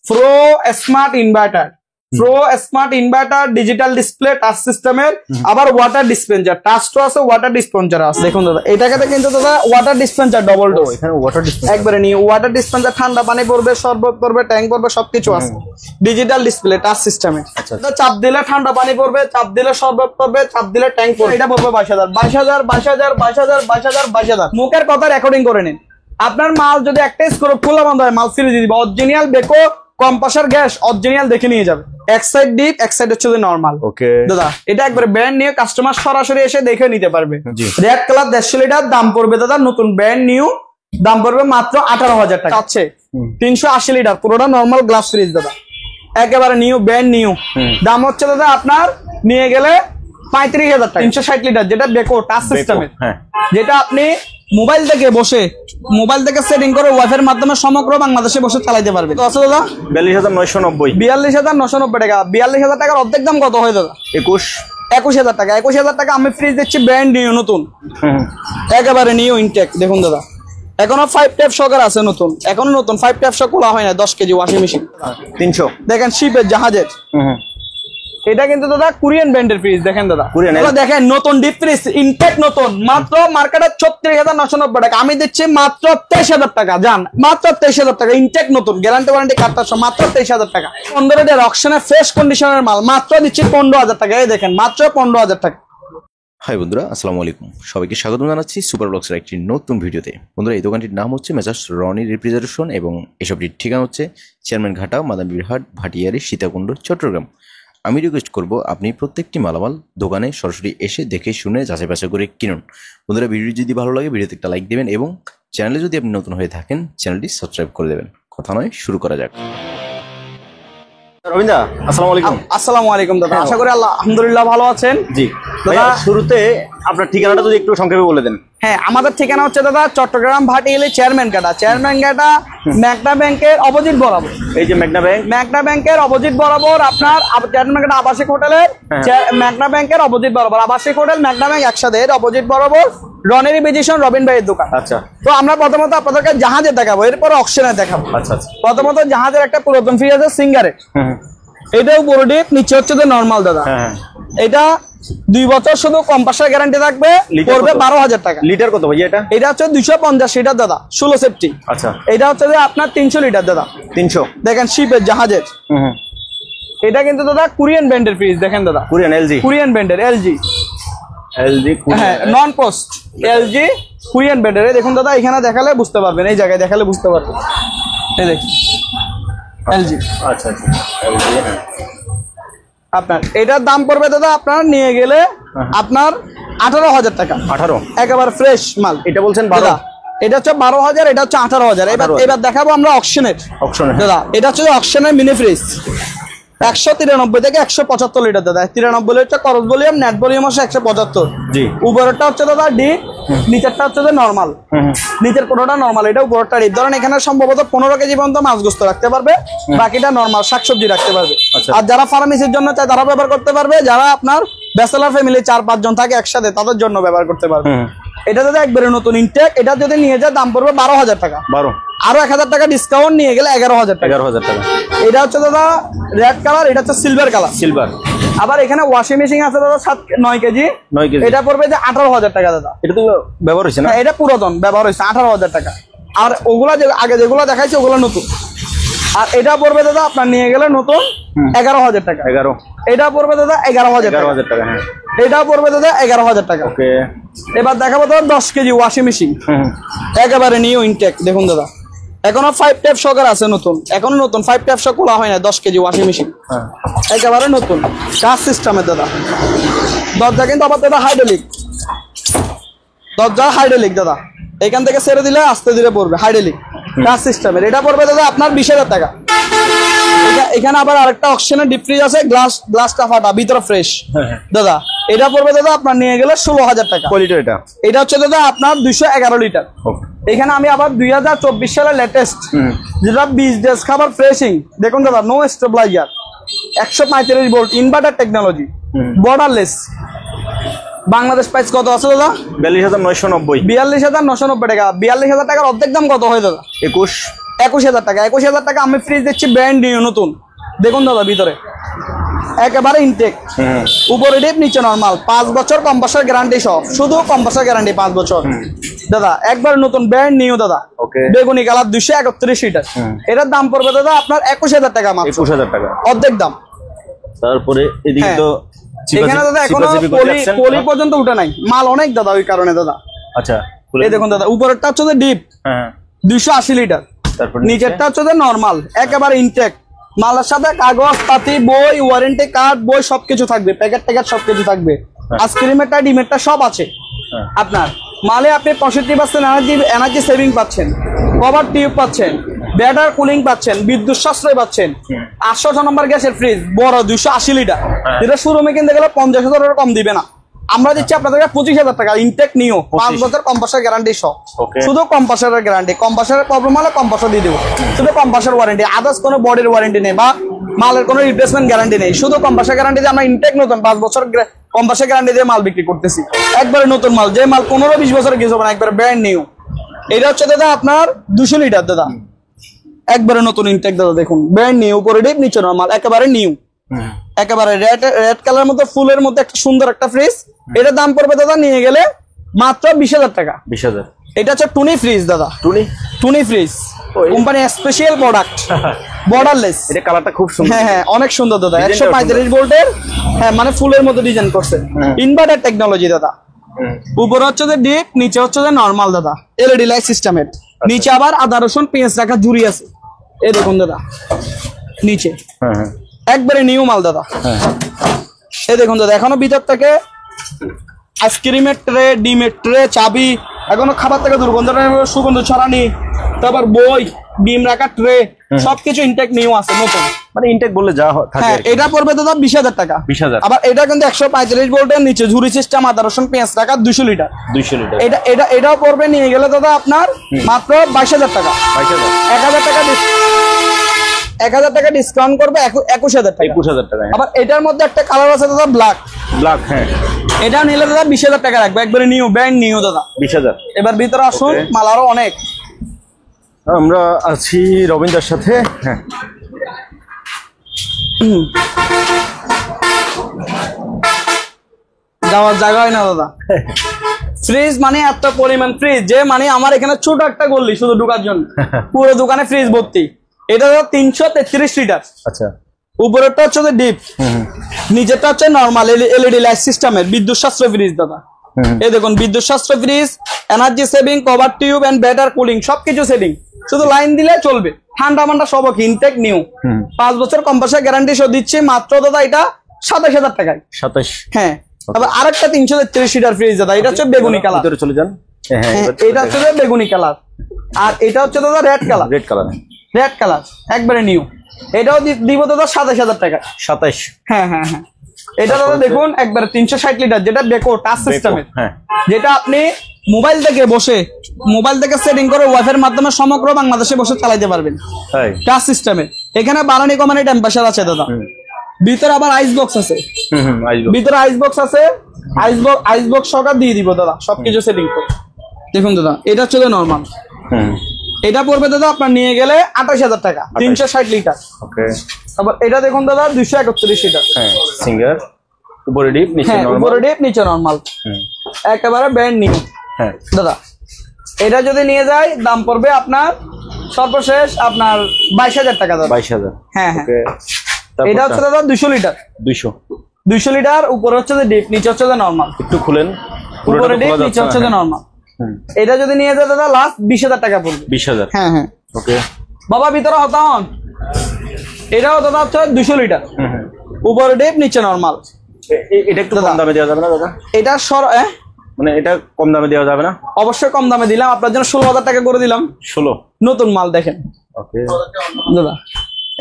Pro smart inverter, pro smart inverter, digital display, touch সিস্টেমের, আবার water dispenser, touch তো আছে, ওয়াটার ডিসপেন্সার আছে। দেখুন দাদা এটাকে কিন্তু দাদা ওয়াটার ডিসপেন্সার ডবল ডোর, এখানে ওয়াটার ডিসপেন্সার একবারে নিয়ে ওয়াটার ডিসপেন্সার, ঠান্ডা পানি পড়বে, শরবত পড়বে, ট্যাঙ্ক পড়বে, সবকিছু আছে। ডিজিটাল ডিসপ্লে, টাচ সিস্টেমে, চাপ দিলে ঠান্ডা পানি পড়বে, চাপ দিলে শরবত পড়বে, চাপ দিলে ট্যাঙ্ক পড়বে। এটা পড়বে 22,000 22,000 22,000 22,000 22,000 22,000। মুখের কথা রেকর্ডিং করে নিন। আপনার মাল যদি একটা স্ক্রু খোলা বন্ধ হয়, মাল ফিরে দিয়ে দিবে। Original Beko compressor gas original দেখে নিয়ে যাবে। এক সাইড ডিপ, এক সাইড হচ্ছে নরমাল। ওকে দাদা এটা একবার ব্র্যান্ড নিউ, কাস্টমার সরাসরি এসে দেখে নিতে পারবে। রেড কালার 150 লিটার দাম পড়বে দাদা নতুন ব্র্যান্ড নিউ, দাম পড়বে মাত্র 18,000 টাকা। আছে 380 লিটার পুরোটা নরমাল গ্লাস ফ্রিজ দাদা, একেবারে নিউ ব্র্যান্ড নিউ। দাম হচ্ছে দাদা আপনার নিয়ে গেলে 35,000 টাকা। 360 লিটার যেটা বেকো টাচ সিস্টেমের, যেটা আপনি মোবাইল থেকে বসে, মোবাইল থেকে সেটিং করে ওয়াইফাই এর মাধ্যমে সমগ্র বাংলাদেশে বসে চালাতে পারবে। তো আছে দাদা 42,990 42,990 টাকা। 42,000 টাকার অর্ধেক দাম কত হয় দাদা? 21,000 টাকা। 21,000 টাকা আমি ফ্রিজ দিচ্ছি ব্র্যান্ড নিউ নতুন, একেবারে নিউ ইনটেক। দেখুন দাদা এখনো 5 ট্যাপ শকার আছে নতুন, এখনো নতুন 5 ট্যাপ শক খোলা হয় না। 10 কেজি ওয়াশিং মেশিন 300 দেখেন, শিপের জাহাজের। এটা কিন্তু দাদা কোরিয়ান ব্র্যান্ডের ফ্রিজ। দেখেন দাদা দেখেন নতুন ডিপ ফ্রিজ ইনটেক নতুন, মাত্র মার্কেটে 36,990 টাকা, আমি দিচ্ছি মাত্র 23,000 টাকা। জান মাত্র 23,000 টাকা ইনটেক নতুন, গ্যারান্টি ওয়ারেন্টি কার্ডটা সহ মাত্র 23,000 টাকা। 15 ডের অকশনে ফ্রেশ কন্ডিশনের মাল মাত্র দিচ্ছি 15,000 টাকা। এই দেখেন মাত্র 15,000 টাকা। হাই বন্ধুরা, আসসালামু আলাইকুম। সবাইকে স্বাগত জানাচ্ছি সুপার ব্লগসের একটি নতুন ভিডিওতে। বন্ধুরা এই দোকানটির নাম হচ্ছে মেসার্স রনি রেফ্রিজারেশন এবং এসবটির ঠিকানা হচ্ছে চেয়ারম্যান ঘাটা, মাদারীহাট, ভাটিয়ারি, সীতাকুণ্ড, চট্টগ্রাম। আমি রিকোয়েস্ট করব আপনি প্রত্যেকটি মালামাল দোকানে সরাসরি এসে দেখে শুনে যাচাই বাছাই করে কিনুন। বন্ধুরা ভিডিও যদি ভালো লাগে ভিডিওতে একটা লাইক দেবেন এবং চ্যানেলে যদি আপনি নতুন হয়ে থাকেন চ্যানেলটি সাবস্ক্রাইব করে দেবেন। কথা নয়, শুরু করা যাক। রবীন্দ্র আসসালামু আলাইকুম। আসসালামু আলাইকুম দাদা, আশা করি আলহামদুলিল্লাহ ভালো আছেন। জি দাদা, শুরুতে আপনার ঠিকানাটা যদি একটু সংক্ষেপে বলে দেন। হ্যাঁ, আমাদের ঠিকানা হচ্ছে দাদা চট্টগ্রাম ভাটিয়ালি চেয়ারম্যান ঘাটা, চেয়ারম্যান ঘাটা ম্যাগনা ব্যাংকের অপোজিট বরাবর। এই যে ম্যাগনা ব্যাংকের অপোজিট বরাবর আপনার চেয়ারম্যান ঘাটা আবাসিক হোটেলের, ম্যাগনা ব্যাংকের অপোজিট বরাবর, আবাসিক হোটেল ম্যাগনা ব্যাংক একসাথে, এর অপোজিট বরাবর রনির রিফ্রিজারেশন রবিন ভাইয়ের দোকান। আচ্ছা, তো আমরা প্রথমত আপনাদেরকে জাহাজের দেখাবো, এরপর অকশনে দেখাবো। আচ্ছা, প্রথমত জাহাজের একটা পুরাতন ফ্রিজ আছে সিঙ্গারের, এটাও পুরো ডিপ, নিচে হচ্ছে যে নরমাল দাদা। এটা 2 বছর শুধু কম্প্রেসর গ্যারান্টি থাকবে, পড়বে 12,000 টাকা। লিটার কত ভাই এটা? এটা হচ্ছে 250 লিটার দাদা, 16 সেফটি। আচ্ছা, এটা হচ্ছে যে আপনার 300 লিটার দাদা। 300 দেখেন শিপের জাহাজের। এটা কিন্তু দাদা কোরিয়ান ব্র্যান্ডের ফ্রিজ। দেখেন দাদা কোরিয়ান ব্র্যান্ডের এলজি, হ্যাঁ নন পোস্ট এলজি কোরিয়ান ব্র্যান্ডের। দেখুন দাদা এখানে দেখালে বুঝতে পারবেন, এই জায়গায় দেখালে বুঝতে পারবেন। এই দেখুন এলজি। আচ্ছা আচ্ছা, আপনার এটার দাম পড়বে দাদা আপনার নিয়ে গেলে আপনার 18,000 টাকা। 18 একেবারে ফ্রেশ মাল। এটা বলছেন 12, এটা হচ্ছে 12,000, এটা হচ্ছে 18,000। এবার দেখাবো আমরা অকশনের দাদা। এটা হচ্ছে অকশনের মিনি ফ্রিজ, 193 থেকে 175 লিটার দাদা। 93 লিটার করস ভলিউম, নেট ভলিউম হচ্ছে 175। জি, উপরেরটা হচ্ছে দাদা ডিপ, নিচেরটা হচ্ছে নরমাল। নিচের কোনোটা নরমাল, এটা উপরেরটা ডিপ। ধরেন এখানে সম্ভবত 15 কেজি পর্যন্ত মাছ গোস্ত রাখতে পারবে, বাকিটা নরমাল শাকসবজি রাখতে পারবে। আর যারা ফার্মেসির জন্য চায় তারা ব্যবহার করতে পারবে, যারা আপনার ব্যাচেলর ফ্যামিলি 4-5 জন থাকে একসাথে তাদের জন্য ব্যবহার করতে পারবে। এটা দাদা একবারে নতুন ইনটেক। এটা যদি নিয়ে যায় দাম পড়বে 12,000 টাকা। 12 আরো 1,000 টাকা ডিসকাউন্ট নিয়ে গেলে 11,000 টাকা। 11,000 টাকা। এটা হচ্ছে দাদা রেড কালার, এটা হচ্ছে সিলভার কালার। সিলভার। আবার এখানে ওয়াশিং মেশিন আছে দাদা 9 কেজি। এটা পড়বে যে 18,000 টাকা দাদা। এটা তো ব্যবহার হয়েছে না? এটা পুরাতন ব্যবহার হয়েছে, 18,000 টাকা। আর ওগুলা যে আগে যেগুলো দেখাইছে ওগুলো নতুন। আর এটা পড়বে দাদা আপনার নিয়ে গেলে নতুন 11,000 টাকা। 11 এটা পড়বে দাদা 11,000 টাকা। হ্যাঁ, এটা পড়বে দাদা 11,000 টাকা। ওকে, এবার দেখাবো দাদা 10 কেজি ওয়াশিং মেশিন, একেবারে নিউ ইনটেক। দেখুন দাদা এখনো 5 ট্যাপ শকার আছে নতুন, এখনো নতুন 5 ট্যাপ শক খোলা হয় না। 10 কেজি ওয়াশিং মেশিন, একেবারে নতুন টাচ সিস্টেমের দাদা। দরজা কিন্তু আবার দাদা হাইড্রোলিক, দরজা হাইড্রোলিক দাদা, এখান থেকে ছেড়ে দিলে আস্তে ধীরে পড়বে, হাইড্রোলিক টাচ সিস্টেমের। এটা পড়বে দাদা আপনার 20,000 টাকা। এখানে আবার আরেকটা অকশনের ডিপ ফ্রিজ আছে, গ্লাসটা ফাটা, ভিতরে ফ্রেশ দাদা। এটা পড়বে দাদা আপনার নিয়ে গেলে 16,000 টাকা। এটা হচ্ছে দাদা আপনার 211 লিটার। এখানে আমি আবার 2024 সালের লেটেস্ট যেটা 20 ডেজ খাবার ফ্রেশিং। দেখুন দাদা no stabilizer, 135 volt inverter technology, borderless. Bangladesh price কত আছে দাদা? 42,990। 42,990 টাকা। 42,000 টাকার অর্ধেক দাম কত হয় দাদা? 21,000 টাকা। 21,000 টাকা আমি ফ্রিজ দিচ্ছি ব্র্যান্ড নিউ নতুন। দেখুন দাদা ভিতরে একেবারে ইনটেক, উপরে ডিপ নিচে নরমাল, 5 বছর কম্প্রেসর গ্যারান্টি সহ, শুধু কম্প্রেসর গ্যারান্টি 5 বছর দাদা, একবার নতুন ব্র্যান্ড নিউ দাদা। বেগুনি কালার 231 লিটার, এটার দাম পড়বে দাদা আপনার 21,000 টাকা মাত্র। 21,000 টাকা অর্ধেক দাম। তারপরে এদিকে তো এখানে দাদা এখনো পলি পর্যন্ত উঠে নাই, মাল অনেক দাদা, ওই কারণে দাদা। আচ্ছা এই দেখুন দাদা, উপরেরটা হচ্ছে ডিপ 280 লিটার, নিচেরটা হচ্ছে নরমাল একেবারে ইনটেক, মালের সাথে কাগজ পাতি, বই, ওয়ারেন্টি কার্ড, বই সবকিছু থাকবে, প্যাকেট ট্যাকেট সবকিছু থাকবে, আইসক্রিমেরটা ডিমেরটা সব আছে আপনার মালে। আপনি 65% এনার্জি সেভিং পাচ্ছেন, কভার টিউব পাচ্ছেন, ব্যাটার কুলিং পাচ্ছেন, বিদ্যুৎ সাশ্রয় পাচ্ছেন, 800 নম্বর গ্যাসের ফ্রিজ বড় 280 লিটার, যেটা শোরুমে কিনতে গেলে 50,000 টাকা কম দিবে না, আমরা দিচ্ছি আপনাদেরকে 25,000 টাকা ইনটেক নিও, 5 বছর কম্প্রেসর গ্যারান্টি সহ, শুধু কম্প্রেসরের গ্যারান্টি, কম্প্রেসরের প্রবলেম হলে কম্প্রেসর দিয়ে দেবো, শুধু কম্প্রেসর ওয়ারেন্টি, আদার্স কোনো বডির ওয়ারেন্টি নেই বা মালের কোনো রিপ্লেসমেন্ট গ্যারান্টি নেই, শুধু কম্প্রেসর গ্যারান্টি দিয়ে আমরা ইনটেক নতুন 5 বছর কম্প্রেসর গ্যারান্টি দিয়ে মাল বিক্রি করতেছি, একবারে নতুন মাল, যে মাল 15-20 বছরের কিছু হবে না, একবারে ব্র্যান্ড নিউ। এটা হচ্ছে দাদা আপনার 200 লিটার দাদা, একবারে নতুন ইনটেক দাদা, দেখুন ব্র্যান্ড নিউ, উপরে ডিপ নিচে নরমাল, একেবারে নিউ, একেবারে রেড কালার মধ্যে ফুলের মধ্যে একটা সুন্দর একটা ফ্রিজ। এটার দাম পড়বে দাদা নিয়ে গেলে মাত্র 20,000 টাকা। 20,000। এটা হচ্ছে টুনি ফ্রিজ দাদা, টুনি fridge company special product, borderless. এটা কালারটা খুব সুন্দর, হ্যাঁ অনেক সুন্দর দাদা, 135 ভোল্টের, হ্যাঁ মানে ফুলের মতো ডিজাইন করছে, ইনভার্টার টেকনোলজি দাদা। উপরে হচ্ছে যে ডিপ, নিচে হচ্ছে যে নরমাল দাদা, এলইডি লাইট সিস্টেমের, নিচে আবার আদা রসুন পেঁয়াজ রাখা ঝুড়ি আছে, এই দেখুন দাদা নিচে, একবারে নিউ মাল দাদা। এই দেখুন দাদা, এখনো ভিতর থেকে আইসক্রিমের ট্রে, ডিমের ট্রে, চাবি, এখনো খাবার থেকে দুর্গন্ধ সুগন্ধ ছড়ানি, তারপর বই, ডিম রাখা ট্রে, সবকিছু ইনটেক নিউ আছে নতুন, মানে ইনটেক বললে যা থাকে। হ্যাঁ এটা পড়বে দাদা 20,000 টাকা। 20,000। আবার এটা কিন্তু 135 ভোল্টের, নিচে ঝুড়ি সিস্টেম, আদা রসুন পেঁয়াজ রাখা 200 লিটার। 200 লিটার। এটাও পড়বে নিয়ে গেলে দাদা আপনার মাত্র 22,000 টাকা। 22,000। 1,000 টাকা ডিসকাউন্ট করবে, 21,000 টাকা। 21,000 টাকা। আবার এটার মধ্যে একটা কালার আছে দাদা ব্ল্যাক, হ্যাঁ এটা নিলে দাদা 20,000 টাকা রাখবে, একবারে নিউ ব্র্যান্ড নিউ দাদা। 20,000। এবার ভিতরে আসুন, মাল আরো অনেক। আমরা আছি রবীন্দ্রের সাথে। হ্যাঁ যাওয়ার জায়গা হয় না দাদা, ফ্রিজ মানে এত পরিমাণ ফ্রিজ, যে মানে আমার এখানে ছোট একটা গল্লি শুধু ঢোকার জন্য, পুরো দোকানে ফ্রিজ ভর্তি। এটা দাদা 333 লিটার। আচ্ছা, উপরেরটা হচ্ছে ডিপ, নিচেরটা হচ্ছে নরমাল এলইডি লাইট সিস্টেমের বিদ্যুৎ সাশ্রয় ফ্রিজ দাদা। এই দেখুন বিদ্যুৎ সাশ্রয় fridge, energy saving, cover tube and better cooling, সবকিছু সেভিং, শুধু লাইন দিলে চলবে, ঠান্ডা মান্ডা সব ইনটেক নিউ, 5 বছর কম্প্রেসর গ্যারান্টি সহ দিচ্ছি মাত্র দাদা এটা 27,000 টাকায়। 27। হ্যাঁ আবার আরেকটা 333 লিটার ফ্রিজ দাদা, এটা হচ্ছে বেগুনি কালার, ভিতরে চলে যান। এটা হচ্ছে বেগুনি কালার, আর এটা হচ্ছে দাদা রেড কালার। রেড কালার একবারে নিউ, এটাও দিব দাদা 27,000 টাকা। 27। হ্যাঁ হ্যাঁ হ্যাঁ, এটা দাদা দেখুন একবারে 360 লিটার, যেটা বেকো টাচ সিস্টেমের, যেটা আপনি মোবাইল থেকে সেটিং করে ওয়াইফাই এর মাধ্যমে সমগ্র বাংলাদেশে বসে চালাতে পারবেন, টাচ সিস্টেমে। এখানে বাড়ানি কমানি টেম্পারেচার আছে দাদা, ভিতরে আবার আইস বক্স আছে, ভিতরে আইস বক্স আছে, আইস বক্স সহকারে দিয়ে দিব দাদা, সবকিছু সেটিং করে। দেখুন দাদা এটা হচ্ছে নরমাল, এটা পড়বে দাদা আপনার নিয়ে গেলে 28,000 টাকা, 360 লিটার। আবার এটা দেখুন দাদা 231 লিটার, সিঙ্গার, উপরে ডিপ নিচে নরমাল, একেবারে ব্র্যান্ড নিউ দাদা। এটা যদি নিয়ে যায় দাম পড়বে আপনার সর্বশেষ আপনার 22,000 টাকা দাদা। 22,000। হ্যাঁ হ্যাঁ, এটা হচ্ছে দাদা 200 লিটার। 200 লিটার, উপরে হচ্ছে যে ডিপ, নিচে হচ্ছে যে নরমাল। একটু খুলেন, উপরে ডিপ, নিচে হচ্ছে যে নরমাল। এটা যদি নিয়ে যায় দাদা লাস্ট 20,000 টাকা পড়বে। 20,000। হ্যাঁ হ্যাঁ, ওকে বাবা ভিতরে হতাম। এটাও দাদা হচ্ছে 200 লিটার, উপরে ডিপ, নিচে নরমাল। এটা একটু কম দামে দেওয়া যাবে না দাদা? এটা মানে এটা কম দামে দেওয়া যাবে না? অবশ্যই কম দামে দিলাম, আপনার জন্য 16,000 টাকা করে দিলাম। 16? নতুন মাল দেখেন। ওকে দাদা,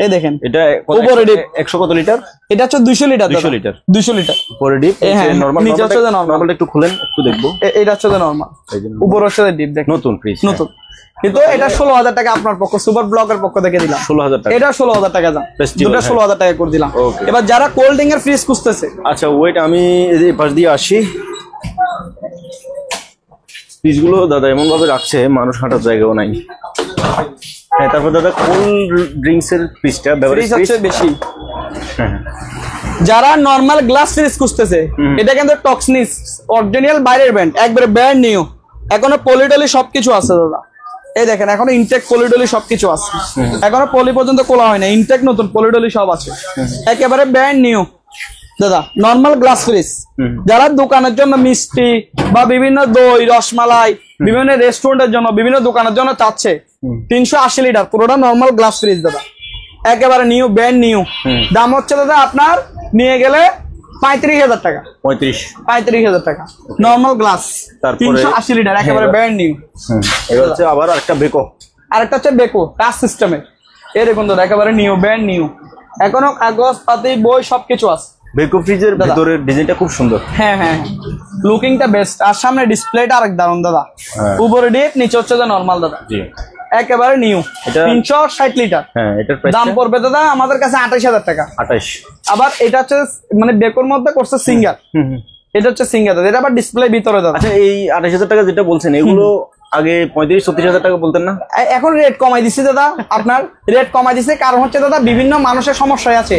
এই দেখেন এটা উপরে ডিপ 100 কত লিটার? এটা হচ্ছে 200 লিটার। 200 লিটার, 200 লিটার, উপরে ডিপ, নরমাল, নিচে হচ্ছে নরমাল। একটু খুলেন, একটু দেখবো। এটা হচ্ছে নরমাল, উপরে হচ্ছে ডিপ। দেখেন নতুন ফ্রিজ, নতুন, কিন্তু এটা 16,000 টাকা আপনার পক্ষ, সুপার ব্লকের পক্ষ থেকে দিলাম। 16,000 টাকা, এটা 16,000 টাকা দাম, দুটো 16,000 টাকা করে দিলাম। এবার যারা কোল্ড ড্রিঙ্ক এর ফ্রিজ খুঁজতেছে, আচ্ছা ওয়েট, আমি এই পাশ দিয়ে আসি। ফ্রিজগুলো দাদা এমন ভাবে রাখছে মানুষ হাঁটার জায়গাও নাই। হ্যাঁ, তারপর দাদা কোল্ড ড্রিঙ্কস এর ফ্রিজটা বেভারেজ ফ্রিজ হচ্ছে বেশি। যারা নরমাল গ্লাস ফ্রিজ খুঁজতেছে, এটা কিন্তু টক্সনিস অরিজিনাল বাইরের ব্র্যান্ড, একবারে ব্র্যান্ড নিউ, এখনো পলিডলি সবকিছু আছে দাদা। এই দেখেন এখনো ইনটেক পলিডলি সবকিছু আছে, এখনো পলি পর্যন্ত খোলা হয় না, ইনটেক নতুন পলিডলি সব আছে, একেবারে ব্র্যান্ড নিউ দাদা। নরমাল গ্লাস ফ্রিজ যারা দোকানের জন্য মিষ্টি বা বিভিন্ন দই রসমালাই বিভিন্ন রেস্টুরেন্টের জন্য বিভিন্ন দোকানের জন্য চাচ্ছে, 380 লিটার পুরোটা নরমাল গ্লাস ফ্রিজ দাদা, একেবারে নিউ ব্র্যান্ড নিউ। দাম হচ্ছে দাদা আপনার নিয়ে গেলে 35,000 টাকা। 35,000 টাকা নরমাল গ্লাস, 380 লিটার, একেবারে ব্র্যান্ড নিউ। এবার হচ্ছে আবার একটা বেকো, আরেকটা হচ্ছে বেকো টাচ সিস্টেমের, এই দেখুন দাদা একেবারে নিউ ব্র্যান্ড নিউ, এখনো কাগজ পাতি বই সবকিছু আছে। বেকো ফ্রিজের ভিতরের ডিজাইনটা খুব সুন্দর। হ্যাঁ হ্যাঁ, লুকিংটা বেস্ট, আর সামনে ডিসপ্লেটা আরেক দারুন দাদা, উপরে ডিপ নিচে হচ্ছে নরমাল দাদা, একেবারে নিউ, 360 লিটার। হ্যাঁ, এটার প্রাইস দাম পড়বে দাদা আমাদের কাছে 28,000 টাকা। 28। আবার এটা হচ্ছে মানে বেকোর মধ্যে করছে সিঙ্গার, এটা হচ্ছে সিঙ্গার দাদা, এটা আবার ডিসপ্লে ভিতরে দাদা। আচ্ছা, এই 28,000 টাকা যেটা বলছেন এগুলো আগে 35-36,000 টাকা বলতেন না? এখন রেট কমাই দিচ্ছে দাদা, আপনার রেট কমাই দিচ্ছে কারণ হচ্ছে দাদা বিভিন্ন মানুষের সমস্যায় আছে,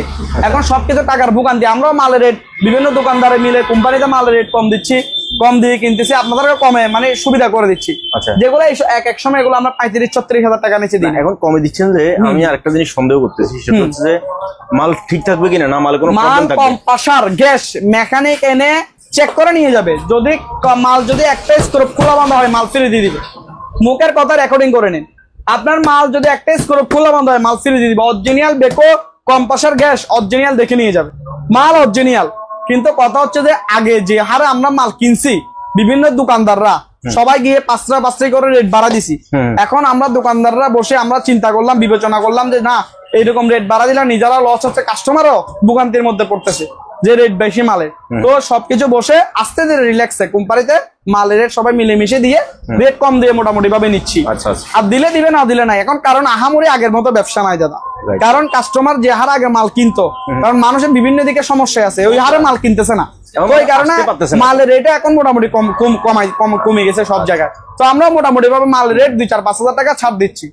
এখন সবকিছু টাকার ভোগান্তি, আমরাও মালের রেট বিভিন্ন দোকানদারে মিলে কোম্পানিতে মালের রেট কম দিচ্ছি, কম দিয়ে কিনতেছি, আপনাদেরকে কমে মানে সুবিধা করে দিচ্ছি। আচ্ছা, যেগুলো এক সময় এগুলো আমরা 35-36,000 টাকা নিচে দিই, এখন কমে দিচ্ছেন। যে আমি আরেকটা জিনিস সন্দেহ করতেছি, সেটা হচ্ছে যে মাল ঠিক থাকবে কিনা, না মালে কোনো প্রবলেম থাকবে? কম্প্রেসার গ্যাস মেকানিক এনে চেক করে নিয়ে যাবে, যদি মাল যদি একটা স্ক্রু খোলা বন্ধ হয় মাল ফিরে দিয়ে দিবে, মুখের কথা রেকর্ডিং করে নিন, আপনার মাল যদি একটা স্ক্রু খোলা বন্ধ হয় মাল ফিরে দিয়ে দিবে, original Beko compressor gas original দেখে নিয়ে যাবে, মাল অরিজিনাল। কিন্তু কথা হচ্ছে যে আগে যে হারে আমরা মাল কিনছি বিভিন্ন দোকানদাররা সবাই গিয়ে 5 করে রেট বাড়া দিছি, এখন আমরা দোকানদাররা বসে আমরা চিন্তা করলাম বিবেচনা করলাম যে না এইরকম রেট বাড়া দিলে নিজেরা লস হচ্ছে, কাস্টমারও ভোগান্তির মধ্যে পড়তেছে যে রেট বেশি মালের, তো সবকিছু বসে আস্তে ধীরে রিল্যাক্সে কোম্পানিতে মালের রেট সবাই মিলেমিশে দিয়ে রেট কম দিয়ে মোটামুটি ভাবে নিচ্ছি। আর দিলে দিবে না দিলে না, এখন কারণ আহামরি আগের মতো ব্যবসা নাই দাদা, কারণ কাস্টমার যে হারে আগে মাল কিনতো, কারণ মানুষের বিভিন্ন দিকে সমস্যা আছে, ওই হারে মাল কিনতেছে না, ওই কারণে মালের রেট এখন মোটামুটি কমে গেছে সব জায়গায়। তো আমরা মোটামুটি ভাবে মালের রেট 2-4-5 হাজার টাকা ছাড় দিচ্ছি।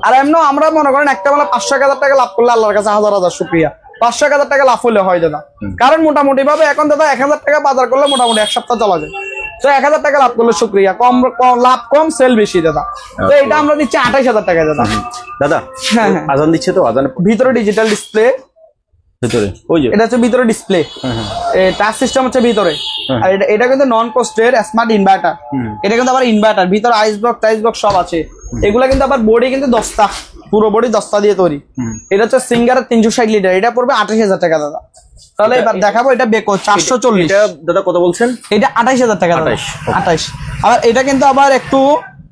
আর এমন আমরা মনে করেন একটা বেলা 500-1,000 টাকা লাভ করলে আল্লাহর কাছে হাজার হাজার শুকরিয়া, 500-1,000 টাকা লাভ হলে হয় দাদা, কারণ মোটামুটি ভাবে এখন দাদা 1,000 টাকা বাজার করলে মোটামুটি এক সপ্তাহ চলা যায়, তো 1,000 টাকা লাভ করলে শুকরিয়া, কম লাভ কম সেল বেশি দাদা। তো এটা আমরা দিচ্ছি 28,000 টাকা দাদা। দাদা হ্যাঁ আজান দিচ্ছে তো, আজানের ভিতরে ডিজিটাল ডিসপ্লে, ভিতরে ওই যে এটা হচ্ছে ভিতরে ডিসপ্লে, টাচ সিস্টেম হচ্ছে ভিতরে, আর এটা কিন্তু নন পোস্টের স্মার্ট ইনভার্টার, এটা কিন্তু আবার ইনভার্টার ভিতরে আইস বক্স টাইস বক্স সব আছে, এগুলা কিন্তু আবার বডি কিন্তু 10টা, পুরো বডি 10টা দিয়ে তৈরি। এটা হচ্ছে সিঙ্গারের 360 লিটার, এটা পড়বে 28,000 টাকা দাদা। তাহলে এবার দেখাবো এটা বেকো 440, এটা দাদা কত বলছেন? এটা 28,000 টাকা দাদা, 28। আবার এটা কিন্তু আবার একটু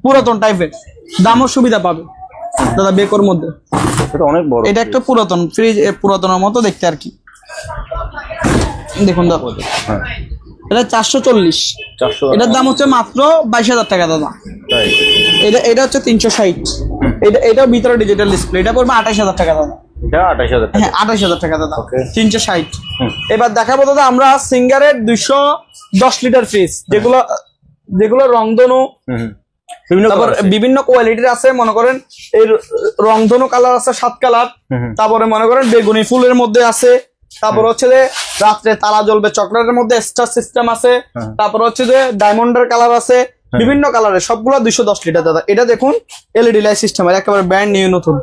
পুরাতন টাইপের, দামও সুবিধা পাবে দাদা বেকোর মধ্যে, এটা অনেক বড়, এটা একটু পুরাতন ফ্রিজ, পুরাতনের মতো দেখতে আর কি, দেখুন দাদা এটা 440, এটার দাম হচ্ছে মাত্র 22,000 টাকা দাদা। এটা হচ্ছে 360, এটাও ভিতরে ডিজিটাল ডিসপ্লে, এটা পড়বে 28,000 টাকা দাদা। হ্যাঁ 28,000 টাকা দাদা, 360। এবার দেখাবো দাদা আমরা সিঙ্গারের 210 লিটার ফ্রিজ, যেগুলো রংধনু বিভিন্ন কোয়ালিটির আছে, মনে করেন এই রংধনু কালার আছে 7 কালার, তারপরে মনে করেন বেগুনি ফুলের মধ্যে আছে, তারপর হচ্ছে যে রাত্রে তারা জ্বলবে চকলেটের মধ্যে স্টার সিস্টেম আছে, তারপর হচ্ছে যে ডায়মন্ডের কালার আছে, বিভিন্ন কালারের সবগুলো 210 লিটার দাদা। এটা দেখুন এলইডি লাইট সিস্টেমের একেবারে ব্র্যান্ড নিউ নতুন,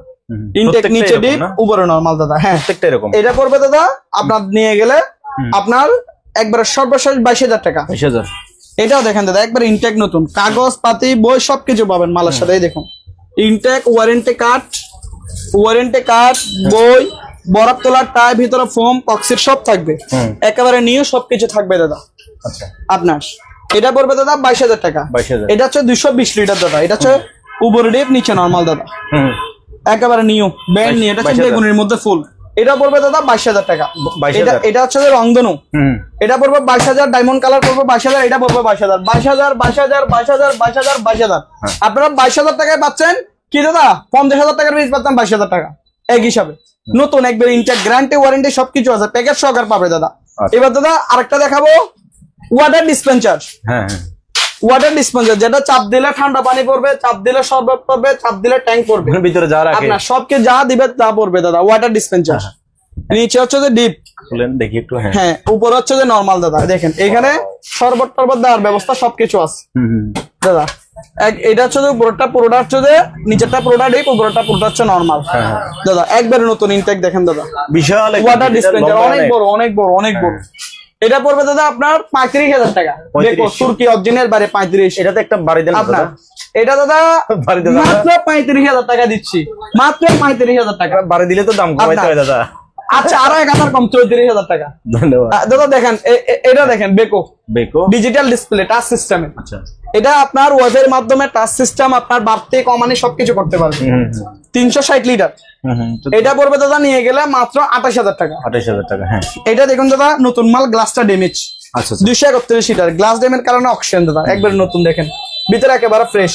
ইনটেক নিচে ডিপ উপরে নরমাল দাদা। হ্যাঁ এরকম এটা পড়বে দাদা আপনার নিয়ে গেলে আপনার একবারে সর্বশেষ 22,000 টাকা। 22,000। এটাও দেখেন দাদা একবার ইনটেক নতুন, কাগজ পাতি বই সবকিছু পাবেন মালের সাথে। এই দেখুন ইনটেক ওয়ারেন্টি কার্ড বই বরফ তোলার টাই ভিতরে ফোম কক্সিট সব থাকবে, একেবারে নিউ সবকিছু থাকবে দাদা। আচ্ছা আপনার এটা পড়বে দাদা 22,000 টাকা। 22,000। এটা হচ্ছে 220 লিটার দাদা, এটা হচ্ছে উপরে ডিপ নিচে নরমাল দাদা, একেবারে নিউ ব্র্যান্ড নিউ, এটা হচ্ছে বেগুনের মধ্যে ফুল, এটা পড়বে দাদা 22,000 টাকা। এটা হচ্ছে যে রংধনু, এটা পড়বে 22,000, ডায়মন্ড কালার পড়বে 22,000, এটা পড়বে 22,000, 22,000। আপনারা 22,000 টাকায় পাচ্ছেন কি দাদা, 50,000 টাকার ফ্রিজ পাচ্ছেন 22,000 টাকা এক হিসাবে, নতুন একবার ইনটেক গ্যারান্টি ওয়ারেন্টি সবকিছু আছে, প্যাকেজ সহকার পাবে দাদা। এবার দাদা আরেকটা দেখাবো ওয়াটার ডিসপেন্সার। ওয়াটার ডিসপেন্সার, যেটা চাপ দিলে ঠান্ডা পানি পড়বে, চাপ দিলে শরবত পড়বে, চাপ দিলে ট্যাঙ্ক পড়বে, এর ভিতরে যা রাখে আপনার সবকে যা দিবে তা পড়বে দাদা। ওয়াটার ডিসপেন্সার নিচে হচ্ছে যে ডিপ, খুলেন দেখি একটু। হ্যাঁ হ্যাঁ উপরে হচ্ছে যে নরমাল দাদা। দেখেন এখানে শরবত টরবত দেওয়ার ব্যবস্থা সবকিছু আছে দাদা। এটা হচ্ছে যে উপরটা পুরোটা হচ্ছে যে নিচেরটা পুরোটা ডিপ, উপরটা পুরোটা হচ্ছে নরমাল দাদা। একবারে নতুন ইনটেক দেখেন দাদা, বিশাল ওয়াটার ডিসপেন্সার, অনেক বড় অনেক বড় অনেক বড়। এটা পড়বে দাদা আপনার 35,000 টাকা। দেখো তুর্কি অরিজিনাল বাড়ি 35। এটা তো একটা বাড়ি দেন আপনার এটা দাদা বাড়ি দেন মাত্র 35,000 টাকা দিচ্ছি, মাত্র 35,000 টাকা। বাড়ি দিলে তো দাম কমাইতে হয় দাদা। আচ্ছা আরো 1,000 কম, 34,000 টাকা। ধন্যবাদ দাদা দেখেন এটা দেখেন Beko Beko digital display touch সিস্টেমে। আচ্ছা এটা আপনার ওয়াজের মাধ্যমে টাচ সিস্টেম আপনার বাড়তে কমানি সবকিছু করতে পারবে। 360 লিটার। এটা পড়বে দাদা নিয়ে গেলে মাত্র 28,000 টাকা। 28,000 টাকা। হ্যাঁ এটা দেখুন দাদা নতুন মাল, গ্লাসটা ড্যামেজ। আচ্ছা 231 লিটার গ্লাস ড্যামের কারণে অক্সিজেন দাদা, একবারে নতুন। দেখেন ভিতরে একেবারে ফ্রেশ